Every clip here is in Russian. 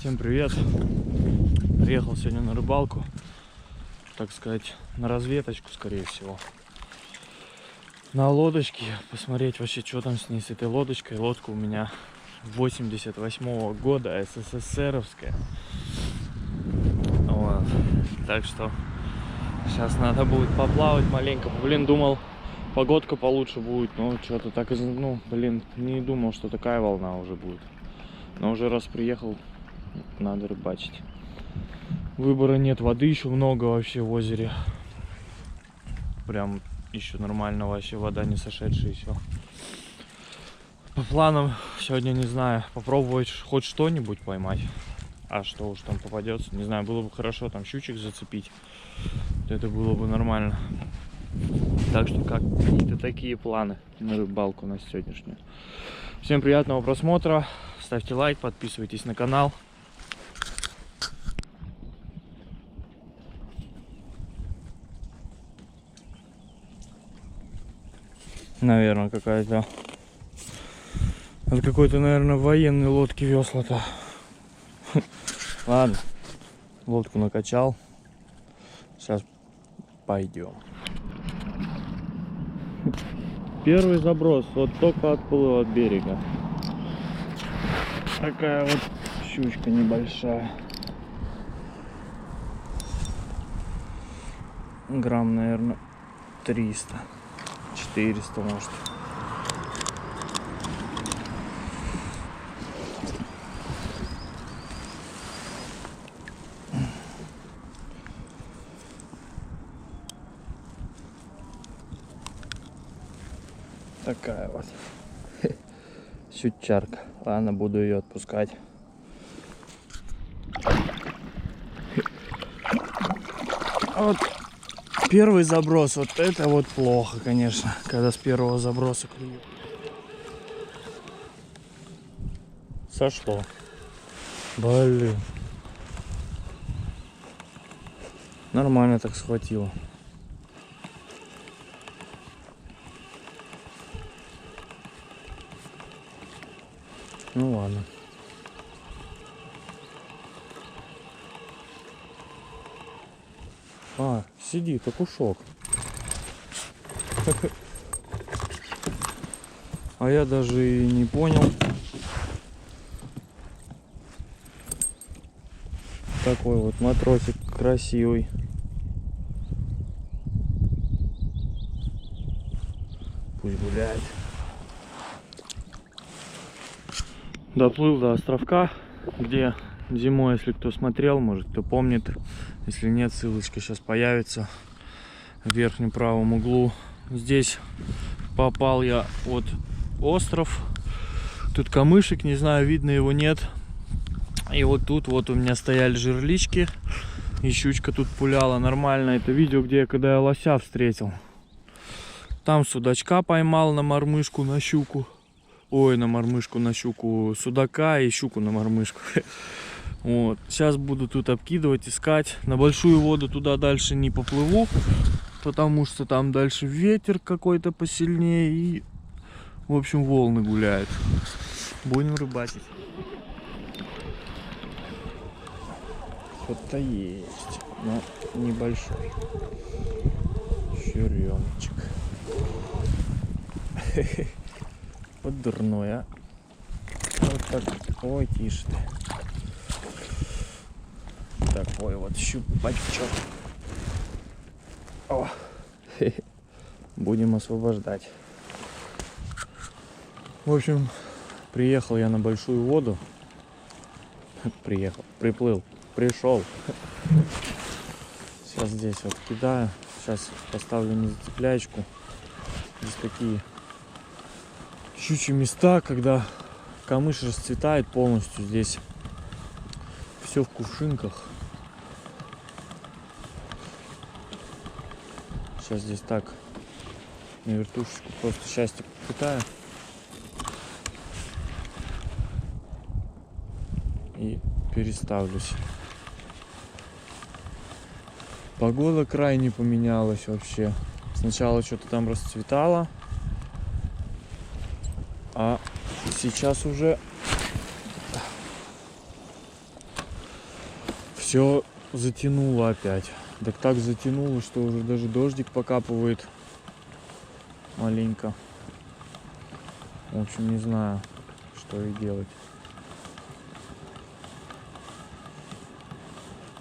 Всем привет! Приехал сегодня на рыбалку, так сказать, на разведочку, скорее всего. На лодочке, посмотреть вообще, что там с ней, с этой лодочкой. Лодка у меня 88-го года, СССРовская. Вот. Так что сейчас надо будет поплавать маленько. Блин, думал, погодка получше будет, но что-то так, не думал, что такая волна уже будет. Но уже раз приехал, надо рыбачить. Выбора нет, воды еще много вообще в озере. Прям еще нормально, вообще вода не сошедшая еще. По планам сегодня, не знаю, попробовать хоть что-нибудь поймать. А что уж там попадется, не знаю, было бы хорошо там щучек зацепить. Это было бы нормально. Так что какие-то такие планы на рыбалку на сегодняшнюю. Всем приятного просмотра. Ставьте лайк, подписывайтесь на канал. Наверное, какая-то... От какой-то, наверное, военной лодки весла-то. Ладно, лодку накачал. Сейчас пойдем. Первый заброс, вот только отплыл от берега. Такая вот щучка небольшая. Грамм, наверное, 300. 400, может. Такая вот щучарка. Ладно, буду ее отпускать. Вот первый заброс, вот это вот плохо, конечно, когда с первого заброса клюет. Сошло. Блин. Нормально так схватило. Ну ладно. А, сидит, окушок. А я даже и не понял. Такой вот матросик красивый. Пусть гуляет. Доплыл до островка, где зимой, если кто смотрел, может кто помнит. Если нет, ссылочка сейчас появится в верхнем правом углу. Здесь попал я вот остров. Тут камышек, не знаю, видно его, нет. И вот тут вот у меня стояли жерлички. И щучка тут пуляла нормально. Это видео, когда я лося встретил. Там судачка поймал на мормышку, на щуку. Ой, на мормышку, на щуку судака и щуку на мормышку. Вот. Сейчас буду тут обкидывать, искать. На большую воду туда дальше не поплыву, потому что там дальше ветер какой-то посильнее и, в общем, волны гуляют. Будем рыбачить. Что-то есть, но небольшой. Черемчик. Вот дурной, а. Вот так. Ой, тише ты. Такой вот щупачок. О, будем освобождать. В общем, приехал я на большую воду. Приплыл, пришел. Сейчас здесь вот кидаю. Сейчас поставлю незацепляечку. Здесь такие щучьи места, когда камыш расцветает полностью. Здесь все в кувшинках. Сейчас здесь так на вертушечку просто счастье попытаю. И переставлюсь. Погода крайне поменялась вообще. Сначала что-то там расцветало, а сейчас уже все затянуло опять. Так затянуло, что уже даже дождик покапывает маленько. В общем, не знаю, что и делать.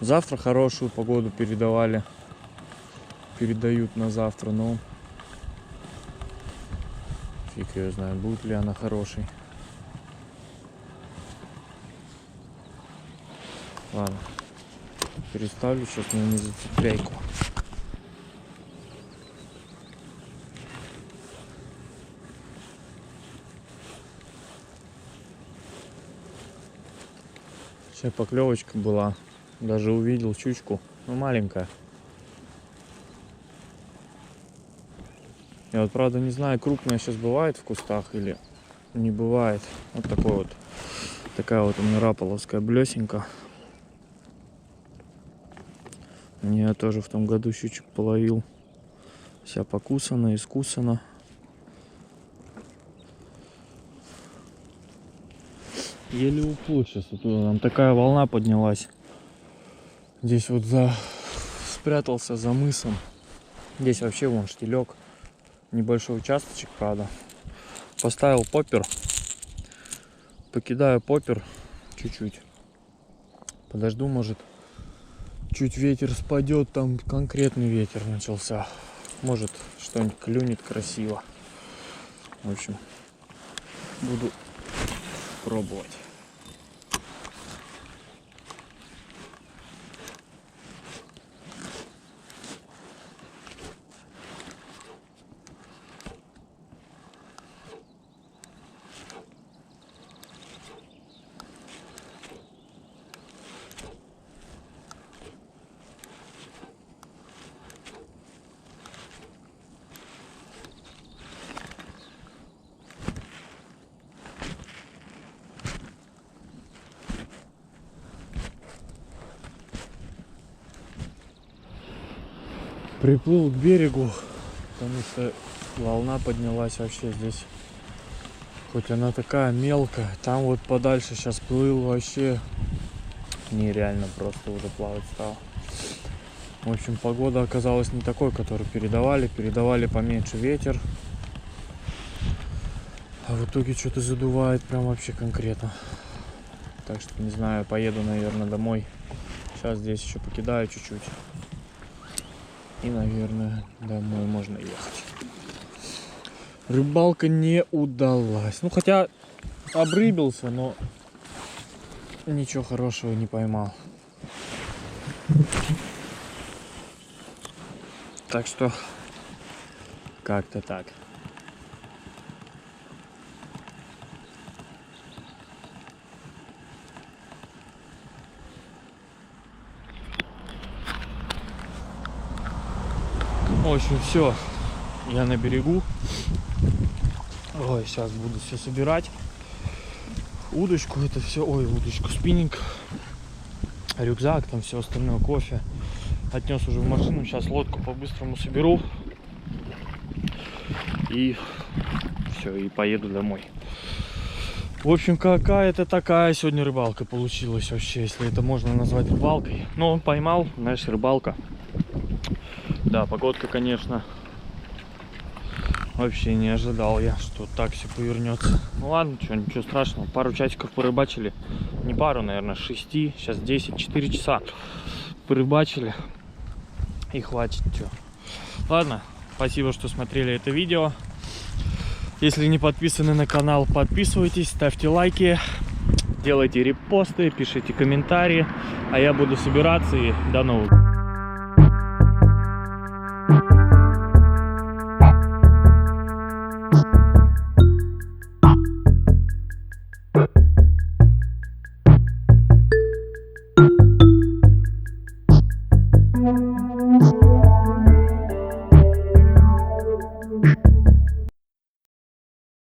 Завтра хорошую погоду передают на завтра, но фиг ее знает, будет ли она хорошей. Ладно, переставлю сейчас на зацепляйку. Сейчас поклевочка была, даже увидел щучку, ну маленькая. Я вот правда не знаю, крупная сейчас бывает в кустах или не бывает. Вот такая вот у меня раполовская блесенька. Я тоже в том году щучек половил. Вся покусана, искусана. Еле уплыл сейчас оттуда. Там такая волна поднялась. Здесь вот спрятался за мысом. Здесь вообще вон штилек. Небольшой участочек, правда. Поставил поппер. Покидаю поппер чуть-чуть. Подожду, может, чуть ветер спадет. Там конкретный ветер начался. Может, что-нибудь клюнет красиво. В общем, буду пробовать. Приплыл к берегу, потому что волна поднялась вообще здесь. Хоть она такая мелкая, там вот подальше сейчас плыл вообще нереально, просто уже плавать стал. В общем, погода оказалась не такой, которую передавали. Передавали поменьше ветер. А в итоге что-то задувает прям вообще конкретно. Так что не знаю, поеду, наверное, домой. Сейчас здесь еще покидаю чуть-чуть. И, наверное, домой можно ехать. Рыбалка не удалась. Ну, хотя обрыбился, но ничего хорошего не поймал. Так что как-то так. В общем, все, я на берегу. Ой, сейчас буду все собирать. Удочку, это все, удочку, спиннинг, рюкзак, там все остальное, кофе. Отнес уже в машину, сейчас лодку по-быстрому соберу. И все, и поеду домой. В общем, какая-то такая сегодня рыбалка получилась вообще, если это можно назвать рыбалкой. Но поймал, знаешь, рыбалка. Да, погодка, конечно, вообще не ожидал я, что так все повернется. Ну ладно, ничего страшного. Пару часиков порыбачили. Не пару, наверное, 6, сейчас 10, 4 часа порыбачили. И хватит, что. Ладно, спасибо, что смотрели это видео. Если не подписаны на канал, подписывайтесь, ставьте лайки, делайте репосты, пишите комментарии. А я буду собираться, и до новых.